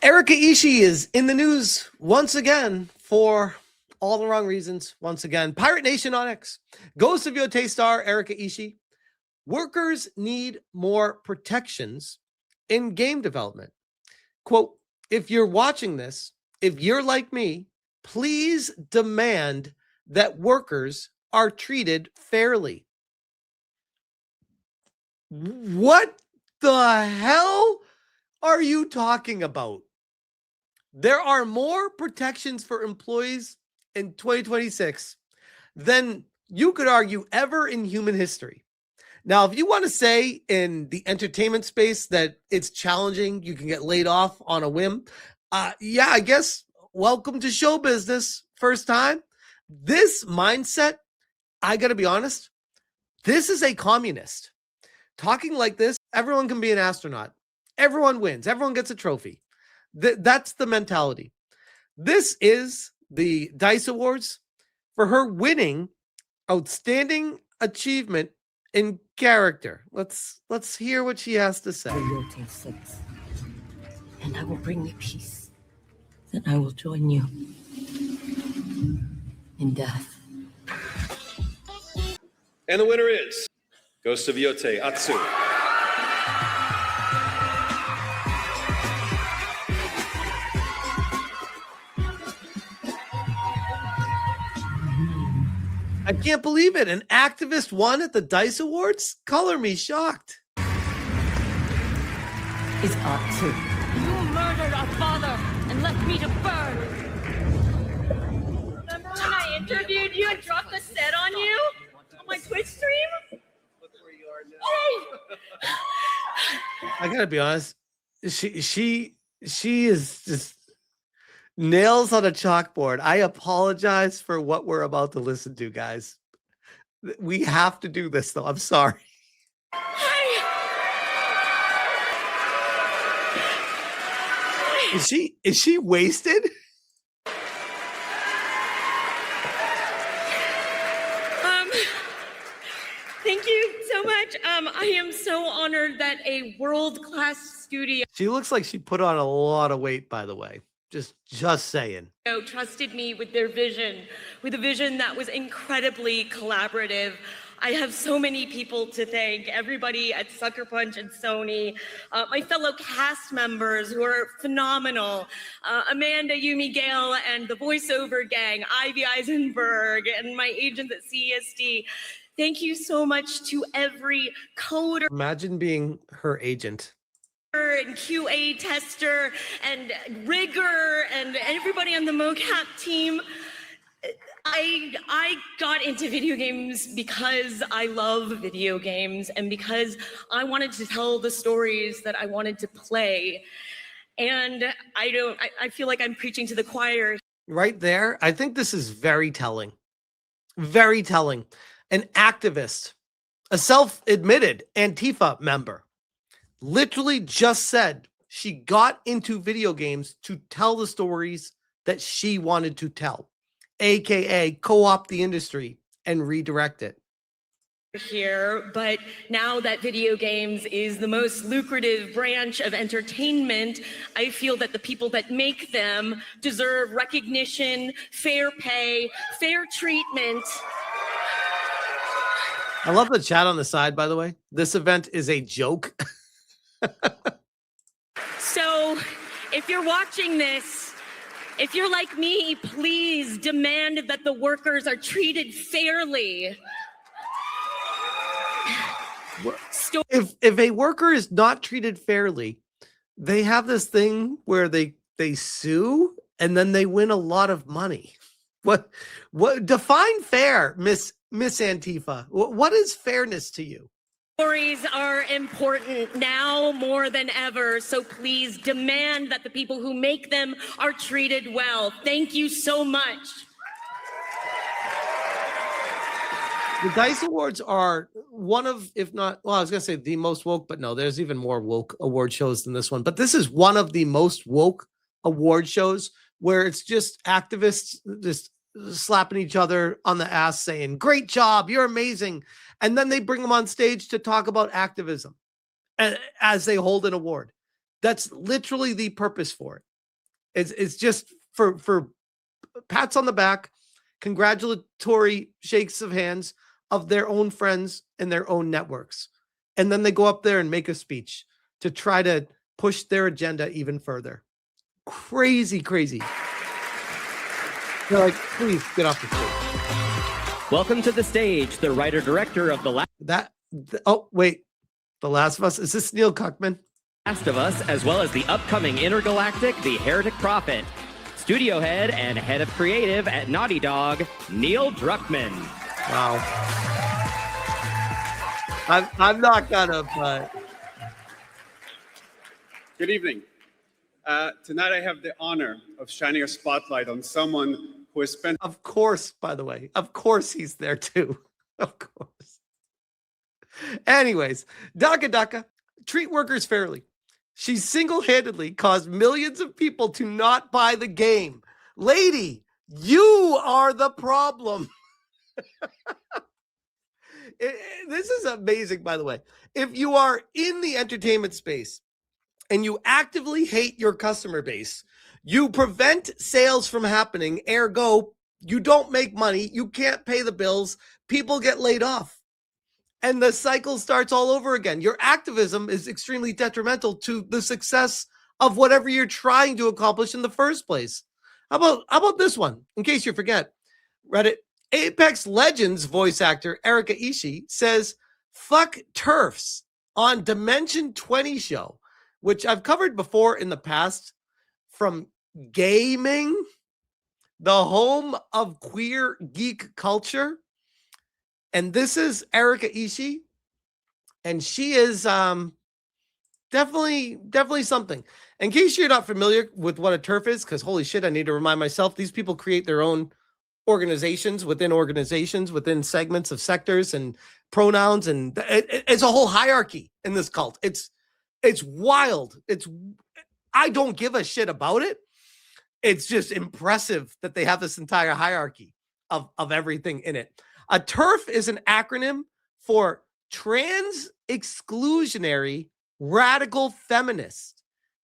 Erika Ishii is in the news once again for all the wrong reasons. Once again, Pirate Nation on X. Ghost of Yōtei star Erika Ishii. Workers need more protections in game development. Quote, if you're watching this, if you're like me, please demand that workers are treated fairly. What the hell are you talking about? There are more protections for employees in 2026 than you could argue ever in human history. Now, if you want to say in the entertainment space that it's challenging, you can get laid off on a whim. Yeah, I guess welcome to show business. First time. This mindset, I got to be honest, this is a communist. Talking like this, everyone can be an astronaut. Everyone wins. Everyone gets a trophy. That's the mentality. This is the DICE Awards for her winning Outstanding Achievement in Character. Let's hear what she has to say. Yōtei 6, and I will bring you peace. Then I will join you in death. And the winner is Ghost of Yōtei, Atsu. I can't believe it. An activist won at the DICE Awards? Color me shocked. It's Atsu. You murdered our father and left me to burn. Remember when I interviewed you and dropped the set on you on my Twitch stream? Look where you are now. I gotta be honest. She is just nails on a chalkboard. I apologize for what we're about to listen to, guys. We have to do this, though. I'm sorry. Is she wasted? Thank you so much. I am so honored that a world-class studio She looks like she put on a lot of weight, by the way. Just saying. trusted me with their vision, with a vision that was incredibly collaborative. I have so many people to thank, everybody at Sucker Punch and Sony, my fellow cast members who are phenomenal, Amanda, Yumi Gale, and the voiceover gang, Ivy Eisenberg, and my agents at CESD. Thank you so much to every coder. Imagine being her agent. And QA tester and rigger and everybody on the mocap team. I got into video games because I love video games and because I wanted to tell the stories that I wanted to play. And I feel like I'm preaching to the choir. Right there, I think this is very telling. Very telling. An activist, a self-admitted Antifa member, literally just said she got into video games to tell the stories that she wanted to tell, aka co-opt the industry and redirect it. Here, but now that video games is the most lucrative branch of entertainment, I feel that the people that make them deserve recognition, fair pay, fair treatment. I love the chat on the side, by the way. This event is a joke. So if you're watching this, if you're like me, please demand that the workers are treated fairly. If a worker is not treated fairly, they have this thing where they sue and then they win a lot of money. What define fair, Miss Antifa? What is fairness to you? Stories are important now more than ever, so please demand that the people who make them are treated well. Thank you so much. The DICE Awards are one of, if not, well, I was going to say the most woke, but no, there's even more woke award shows than this one. But this is one of the most woke award shows where it's just activists just slapping each other on the ass saying, great job, you're amazing. And then they bring them on stage to talk about activism as they hold an award. That's literally the purpose for it. It's just for pats on the back, congratulatory shakes of hands of their own friends and their own networks. And then they go up there and make a speech to try to push their agenda even further. Crazy. They're like, please get off the stage. Welcome to the stage, the writer-director of The Last of Us. Is this Neil Cuckman? Last of Us, as well as the upcoming Intergalactic The Heretic Prophet. Studio head and head of creative at Naughty Dog, Neil Druckmann. Wow. I'm not gonna. Good evening. Tonight I have the honor of shining a spotlight on someone who has spent... Of course, by the way. Of course he's there too. Of course. Anyways, Daka treat workers fairly. She single-handedly caused millions of people to not buy the game. Lady, you are the problem. This is amazing, by the way. If you are in the entertainment space and you actively hate your customer base, you prevent sales from happening, ergo, you don't make money, you can't pay the bills, people get laid off, and the cycle starts all over again. Your activism is extremely detrimental to the success of whatever you're trying to accomplish in the first place. How about this one? In case you forget, Reddit. Apex Legends voice actor Erika Ishii says, fuck TERFs on Dimension 20 show, which I've covered before in the past. From gaming, the home of queer geek culture. And this is Erika Ishii. And she is definitely something. In case you're not familiar with what a TERF is, because holy shit, I need to remind myself, these people create their own organizations, within segments of sectors and pronouns, and it's a whole hierarchy in this cult. It's wild. I don't give a shit about it. It's just impressive that they have this entire hierarchy of everything in it. A TERF is an acronym for Trans Exclusionary Radical Feminist.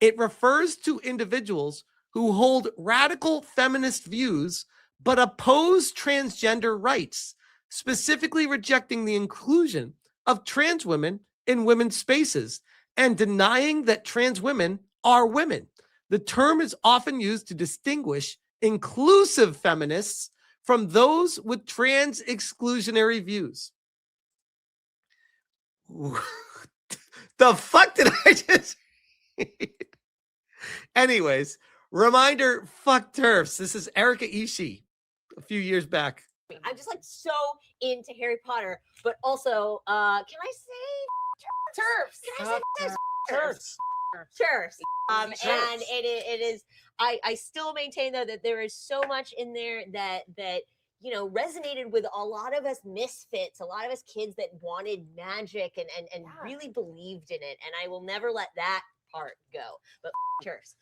It refers to individuals who hold radical feminist views but oppose transgender rights, specifically rejecting the inclusion of trans women in women's spaces and denying that trans women are women. The term is often used to distinguish inclusive feminists from those with trans exclusionary views. The fuck did I just... Anyways, reminder, fuck TERFs. This is Erika Ishii a few years back. I'm just like so into Harry Potter, but also, can I say TERFs? Can I say TERFs? TERFs. And it is. I still maintain though that there is so much in there that you know resonated with a lot of us misfits, a lot of us kids that wanted magic and really believed in it. And I will never let that part go. But TERFs.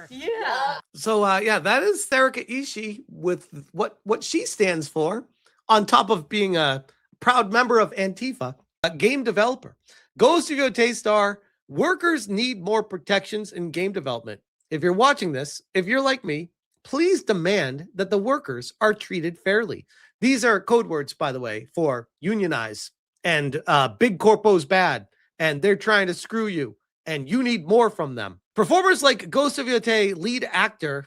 Yeah. So that is Erika Ishii with what she stands for, on top of being a proud member of Antifa, a game developer. Ghost of Yōtei star, workers need more protections in game development. If you're watching this, if you're like me, please demand that the workers are treated fairly. These are code words, by the way, for unionize and big corpo's bad, and they're trying to screw you, and you need more from them. Performers like Ghost of Yōtei lead actor,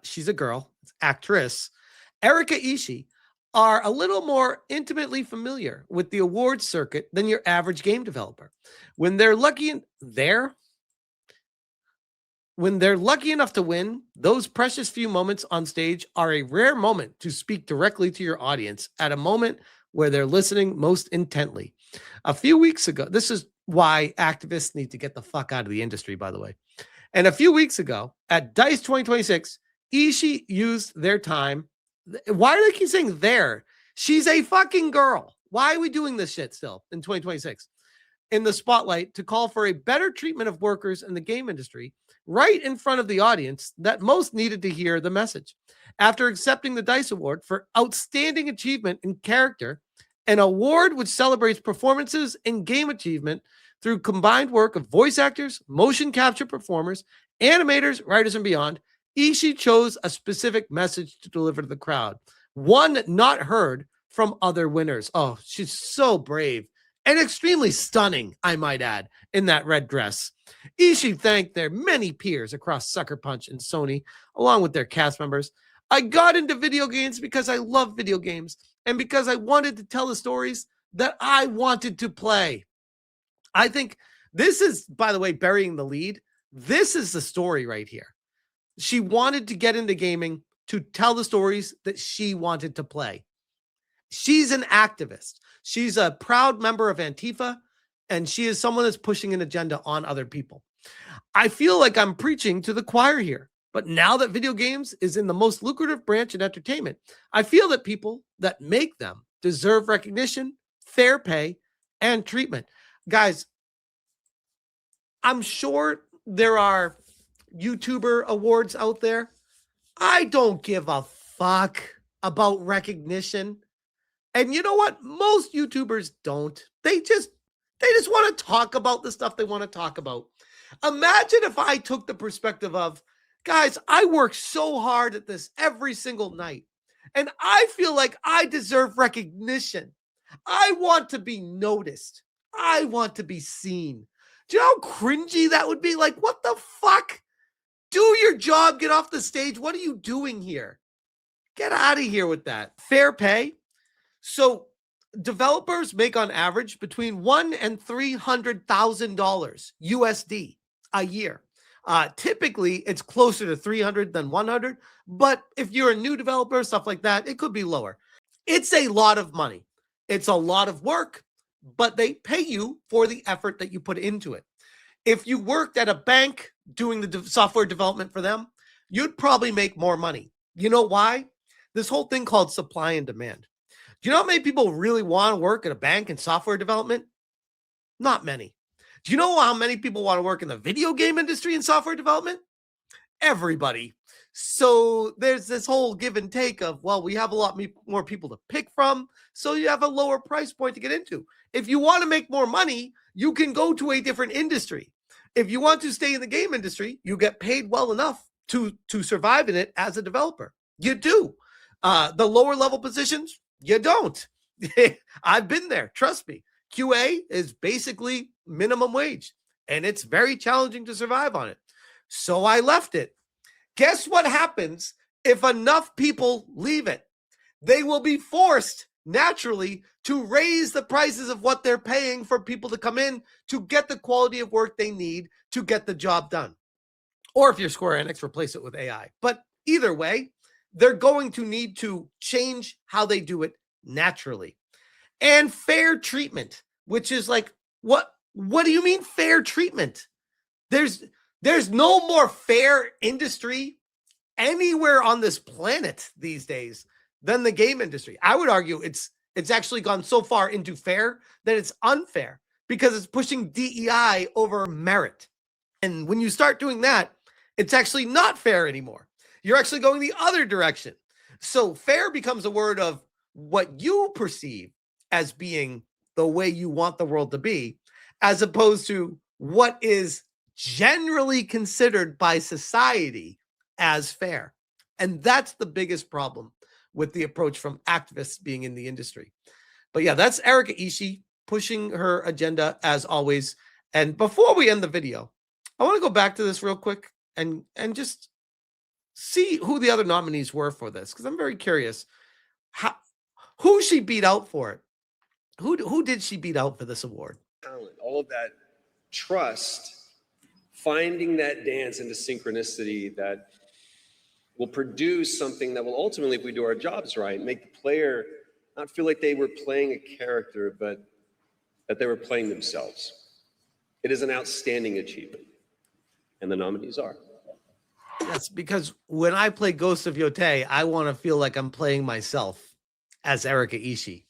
she's a girl, actress, Erika Ishii, are a little more intimately familiar with the awards circuit than your average game developer. When they're lucky enough to win, those precious few moments on stage are a rare moment to speak directly to your audience at a moment where they're listening most intently. A few weeks ago, this is why activists need to get the fuck out of the industry, by the way. And a few weeks ago at DICE 2026, Ishii used their time. Why do they keep saying there? She's a fucking girl. Why are we doing this shit still in 2026? In the spotlight to call for a better treatment of workers in the game industry right in front of the audience that most needed to hear the message. After accepting the DICE Award for Outstanding Achievement in Character, an award which celebrates performances in game achievement through combined work of voice actors, motion capture performers, animators, writers, and beyond, Ishii chose a specific message to deliver to the crowd, one not heard from other winners. Oh, she's so brave and extremely stunning, I might add, in that red dress. Ishii thanked their many peers across Sucker Punch and Sony, along with their cast members. I got into video games because I love video games and because I wanted to tell the stories that I wanted to play. I think this is, by the way, burying the lead. This is the story right here. She wanted to get into gaming to tell the stories that she wanted to play. She's an activist. She's a proud member of Antifa, and she is someone that's pushing an agenda on other people. I feel like I'm preaching to the choir here, but now that video games is in the most lucrative branch in entertainment, I feel that people that make them deserve recognition, fair pay, and treatment. Guys, I'm sure there are YouTuber awards out there. I don't give a fuck about recognition. And you know what? Most YouTubers don't. They just want to talk about the stuff they want to talk about. Imagine if I took the perspective of, guys, I work so hard at this every single night, and I feel like I deserve recognition. I want to be noticed. I want to be seen. Do you know how cringy that would be? Like, what the fuck? Do your job, get off the stage. What are you doing here? Get out of here with that. Fair pay. So developers make on average between $100,000 and $300,000 USD a year. Typically, it's closer to 300 than 100. But if you're a new developer, stuff like that, it could be lower. It's a lot of money. It's a lot of work, but they pay you for the effort that you put into it. If you worked at a bank doing the software development for them, you'd probably make more money. You know why? This whole thing called supply and demand. Do you know how many people really want to work at a bank in software development? Not many. Do you know how many people want to work in the video game industry in software development? Everybody. So there's this whole give and take of, well, we have a lot more people to pick from, so you have a lower price point to get into. If you want to make more money, you can go to a different industry. If you want to stay in the game industry, you get paid well enough to survive in it as a developer. You do. The lower level positions, you don't. I've been there. Trust me. QA is basically minimum wage, and it's very challenging to survive on it. So I left it. Guess what happens if enough people leave it? They will be forced naturally to raise the prices of what they're paying for people to come in to get the quality of work they need to get the job done. Or if you're Square Enix, replace it with AI. But either way, they're going to need to change how they do it naturally. And fair treatment, which is like, what do you mean fair treatment? There's no more fair industry anywhere on this planet these days than the game industry. I would argue it's actually gone so far into fair that it's unfair because it's pushing DEI over merit. And when you start doing that, it's actually not fair anymore. You're actually going the other direction. So fair becomes a word of what you perceive as being the way you want the world to be, as opposed to what is generally considered by society as fair. And that's the biggest problem with the approach from activists being in the industry. But yeah, that's Erika Ishii pushing her agenda as always. And before we end the video, I want to go back to this real quick and just see who the other nominees were for this, because I'm very curious who she beat out for it. Who did she beat out for this award? Talent, all of that trust, finding that dance into synchronicity that will produce something that will ultimately, if we do our jobs right, make the player not feel like they were playing a character, but that they were playing themselves. It is an outstanding achievement, and the nominees are. Yes, because when I play Ghost of Yōtei, I want to feel like I'm playing myself as Erika Ishii.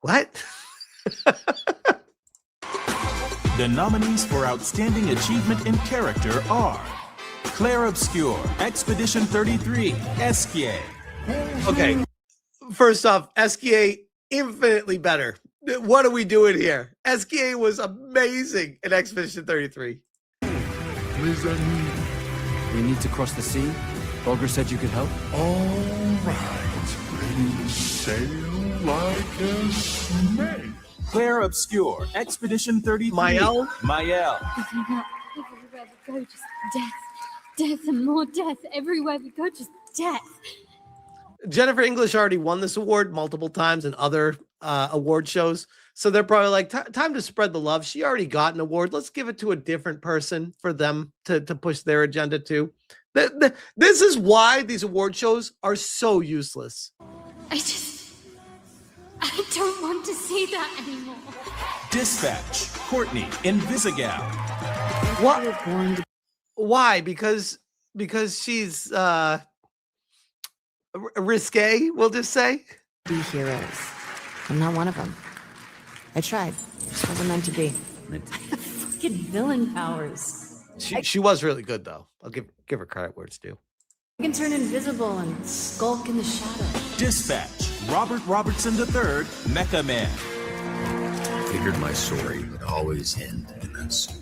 What? The nominees for Outstanding Achievement in Character are Claire Obscure, Expedition 33, Esquier. Okay, first off, Esquier, infinitely better. What are we doing here? SKA was amazing in Expedition 33. We need to cross the sea. Bulger said you could help. All right, ready to sail like a snake. Claire Obscure, Expedition 33. Mael? Mael. Everywhere we go, just death. Death and more death. Everywhere we go, just death. Jennifer English already won this award multiple times in other award shows. So they're probably like, time to spread the love. She already got an award. Let's give it to a different person for them to push their agenda to. This is why these award shows are so useless. I don't want to see that anymore. Dispatch, Courtney, Invisigal. What? Why? Because she's risque, we'll just say. Be heroes. I'm not one of them. I tried. Just wasn't meant to be. Fucking villain powers. She was really good though. I'll give her credit where it's due. I can turn invisible and skulk in the shadow. Dispatch, Robert Robertson III, Mecha Man. Figured my story would always end in that suit.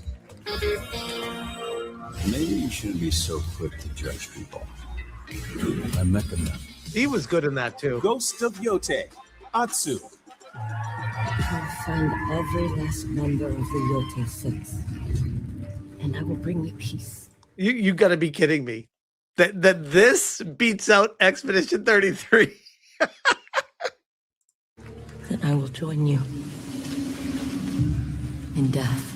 Maybe you shouldn't be so quick to judge people. I'm Mecha Man. He was good in that too. Ghost of Yōtei, Atsu. I'll find every last member of the Yōtei Six, and I will bring you peace. You got to be kidding me. That this beats out Expedition 33. Then I will join you in death.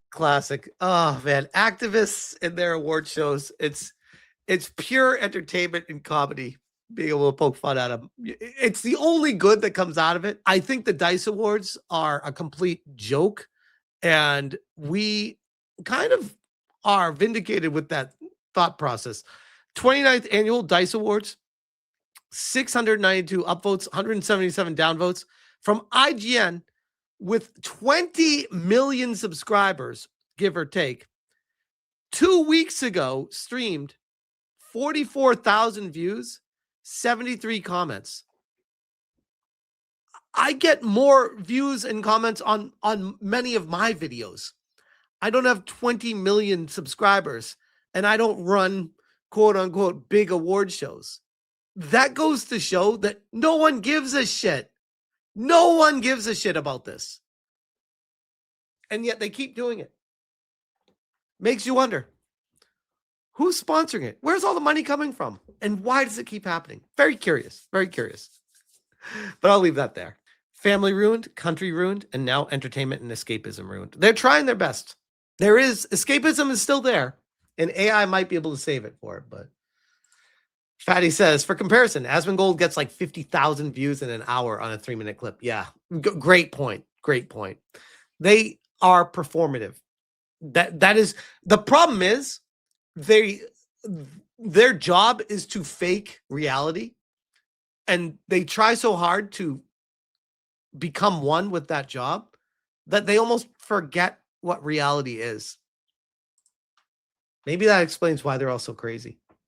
Classic. Oh man, activists in their award shows. It's pure entertainment and comedy. Being able to poke fun at them. It's the only good that comes out of it. I think the Dice Awards are a complete joke, and we kind of are vindicated with that thought process. 29th annual Dice Awards, 692 upvotes, 177 downvotes from IGN with 20 million subscribers, give or take. 2 weeks ago, streamed 44,000 views, 73 comments. I get more views and comments on many of my videos. I don't have 20 million subscribers, and I don't run quote unquote big award shows. That goes to show that no one gives a shit. No one gives a shit about this. And yet they keep doing it. Makes you wonder, who's sponsoring it? Where's all the money coming from? And why does it keep happening? Very curious. Very curious. But I'll leave that there. Family ruined, country ruined, and now entertainment and escapism ruined. They're trying their best. Escapism is still there, and AI might be able to save it for it. But Fatty says, for comparison, Asmongold gets like 50,000 views in an hour on a 3-minute clip. Yeah, great point. Great point. They are performative. That is the problem. Is their job is to fake reality, and they try so hard to become one with that job that they almost forget what reality is. Maybe that explains why they're all so crazy.